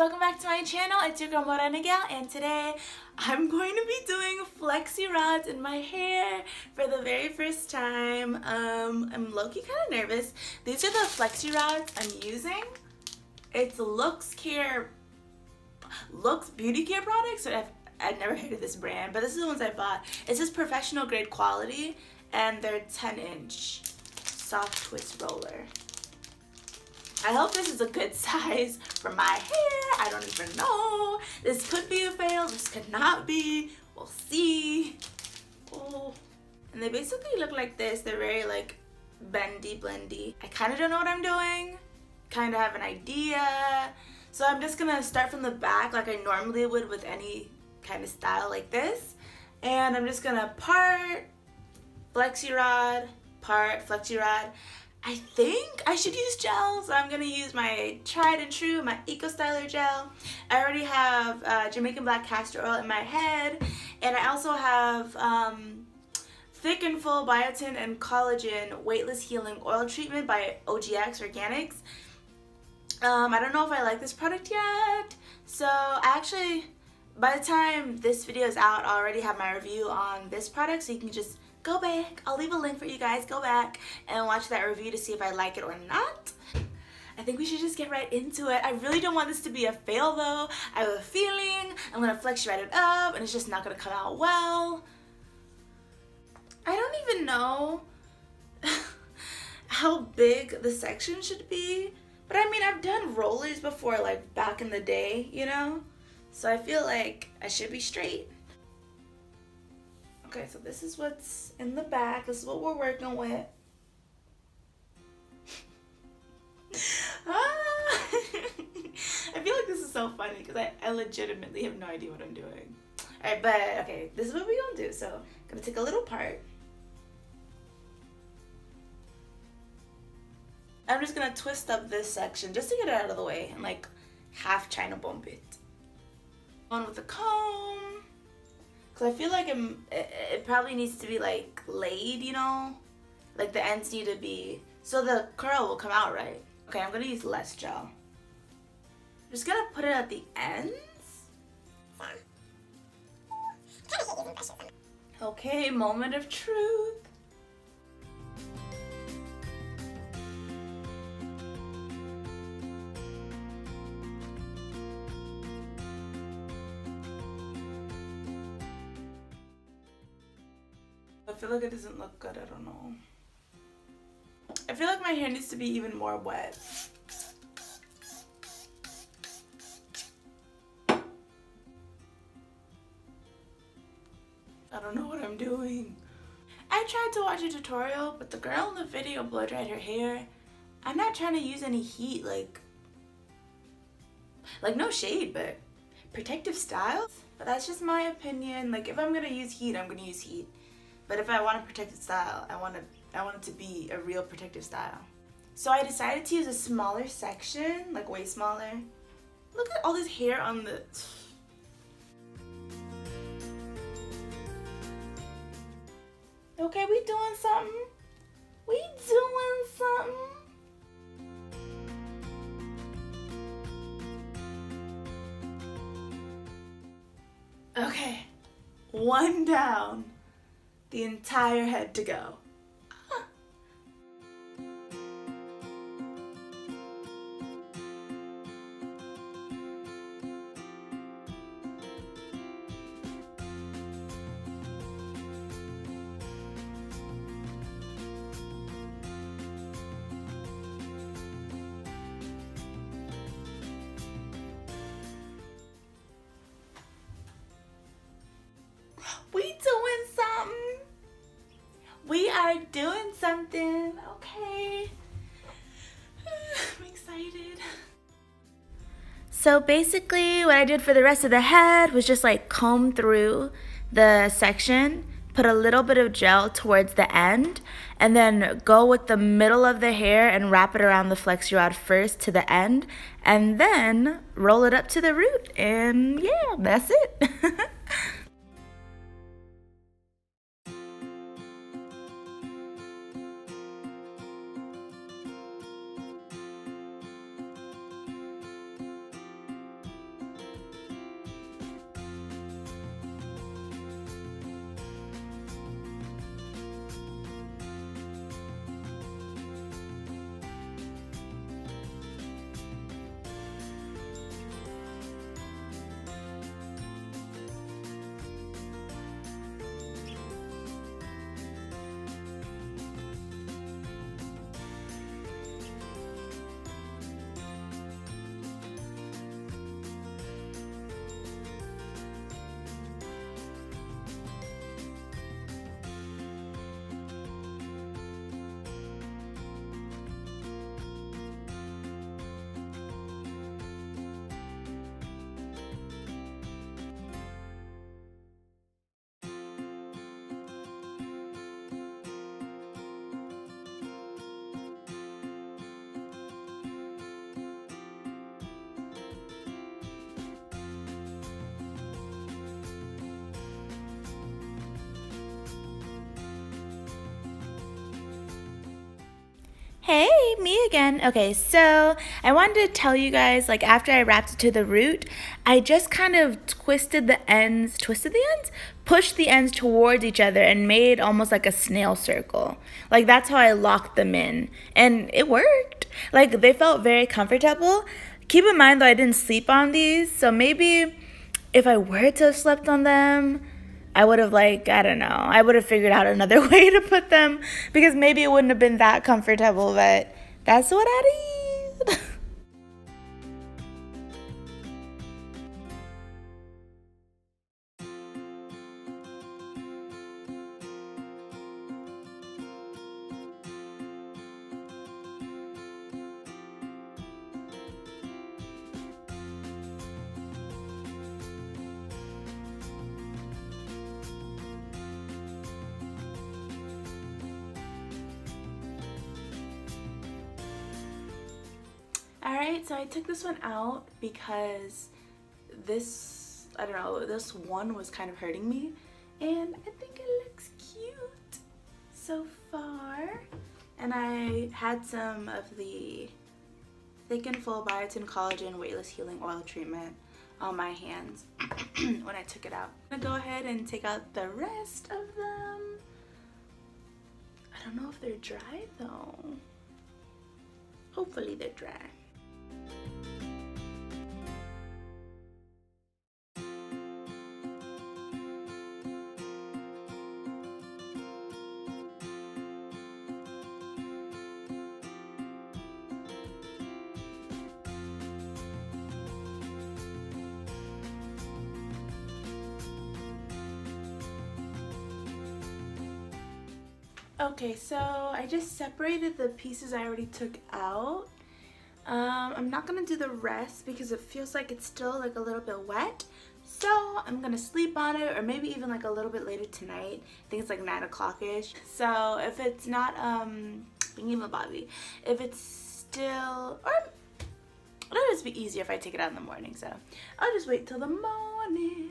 welcome back to my channel. It's your girl Morena Gal, and today I'm going to be doing flexi rods in my hair for the very first time. I'm low-key kind of nervous. These are the flexi rods I'm using. It's Lux Beauty Care products. I've never heard of this brand, but this is the ones I bought. It says professional grade quality, and they're 10-inch soft twist roller. I hope this is a good size for my hair. I don't even know. This could be a fail. This could not be. We'll see. Oh. And they basically look like this. They're very like bendy, blendy. I kind of don't know what I'm doing. Kind of have an idea. So I'm just going to start from the back like I normally would with any kind of style like this. And I'm just going to part flexi rod, part flexi rod. I think I should use gel, so I'm gonna use my tried and true, my Eco Styler gel. I already have Jamaican black castor oil in my head, and I also have Thick and Full Biotin and Collagen Weightless Healing Oil Treatment by OGX Organics. I don't know if I like this product yet, so by the time this video is out, I already have my review on this product, so you can just go back. I'll leave a link for you guys. Go back and watch that review to see if I like it or not. I think we should just get right into it. I really don't want this to be a fail though. I have a feeling I'm gonna flex right it up and it's just not gonna come out well. I don't even know how big the section should be, but I mean, I've done rollers before, like back in the day, you know? So I feel like I should be straight. Okay, so this is what's in the back. This is what we're working with. I feel like this is so funny because I legitimately have no idea what I'm doing. Alright, but okay, this is what we're gonna do. So I'm gonna take a little part. I'm just gonna twist up this section just to get it out of the way and like half China bump it. On with the comb. Because I feel like it probably needs to be like laid, you know? Like the ends need to be, so the curl will come out right. Okay, I'm gonna use less gel. I'm just gonna put it at the ends. Okay, moment of truth. I feel like it doesn't look good, I don't know. I feel like my hair needs to be even more wet. I don't know what I'm doing. I tried to watch a tutorial, but the girl in the video blow dried her hair. I'm not trying to use any heat, like no shade, but protective styles? But that's just my opinion. Like if I'm gonna use heat, I'm gonna use heat. But if I want a protective style, I want it to be a real protective style. So I decided to use a smaller section, like way smaller. Look at all this hair on the... Okay, we doing something. We doing something. Okay, one down. The entire head to go. We doing something. We are doing something, okay? I'm excited. So basically what I did for the rest of the head was just like comb through the section, put a little bit of gel towards the end, and then go with the middle of the hair and wrap it around the flexi rod first to the end, and then roll it up to the root, and yeah, that's it. Hey, me again. Okay, so I wanted to tell you guys, like after I wrapped it to the root, I just kind of pushed the ends towards each other and made almost like a snail circle. Like that's how I locked them in. And it worked. Like they felt very comfortable. Keep in mind though, I didn't sleep on these, so maybe if I were to have slept on them, I would have I don't know, I would have figured out another way to put them because maybe it wouldn't have been that comfortable, but that's what I did. Alright, so I took this one out because this, I don't know, this one was kind of hurting me, and I think it looks cute so far. And I had some of the Thick and Full Biotin Collagen Weightless Healing Oil Treatment on my hands when I took it out. I'm gonna go ahead and take out the rest of them. I don't know if they're dry though. Hopefully they're dry. Okay, so I just separated the pieces I already took out. I'm not gonna do the rest because it feels like it's still like a little bit wet. So I'm gonna sleep on it, or maybe even like a little bit later tonight. I think it's like 9 o'clock-ish. So if it's not, if it's still, or it'll just be easier if I take it out in the morning. So I'll just wait till the morning.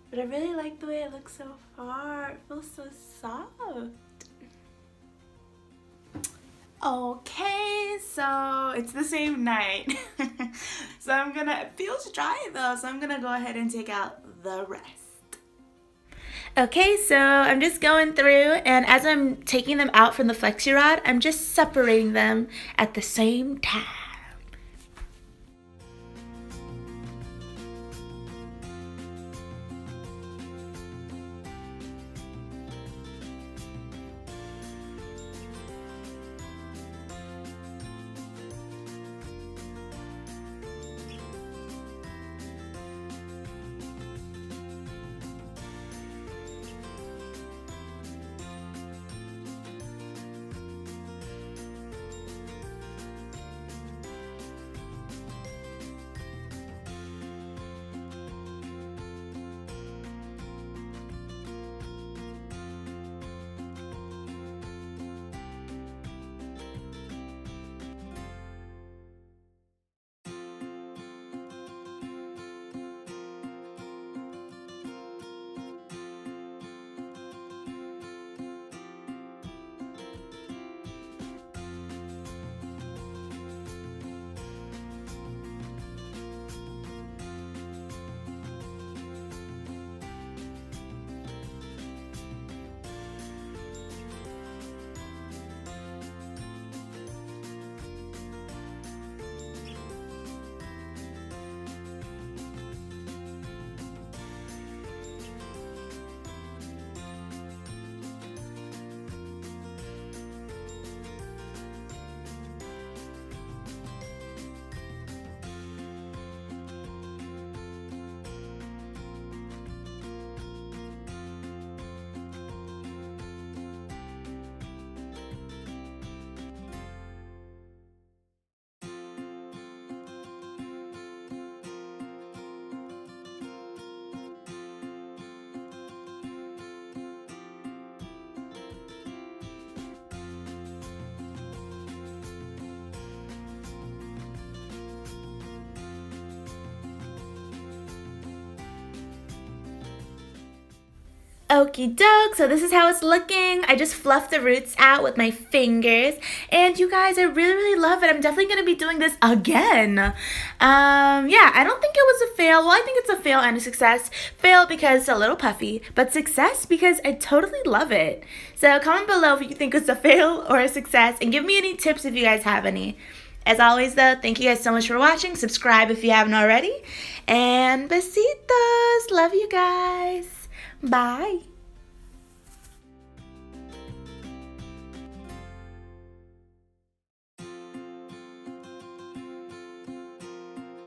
But I really like the way it looks so far. It feels so soft. Okay, so it's the same night. So it feels dry though, so I'm gonna go ahead and take out the rest. Okay, so I'm just going through, and as I'm taking them out from the Flexi rod, I'm just separating them at the same time. Okie doke, so this is how it's looking. I just fluffed the roots out with my fingers. And you guys, I really, really love it. I'm definitely going to be doing this again. Yeah, I don't think it was a fail. Well, I think it's a fail and a success. Fail because it's a little puffy, but success because I totally love it. So comment below if you think it's a fail or a success, and give me any tips if you guys have any. As always, though, thank you guys so much for watching. Subscribe if you haven't already. And besitos. Love you guys. Bye.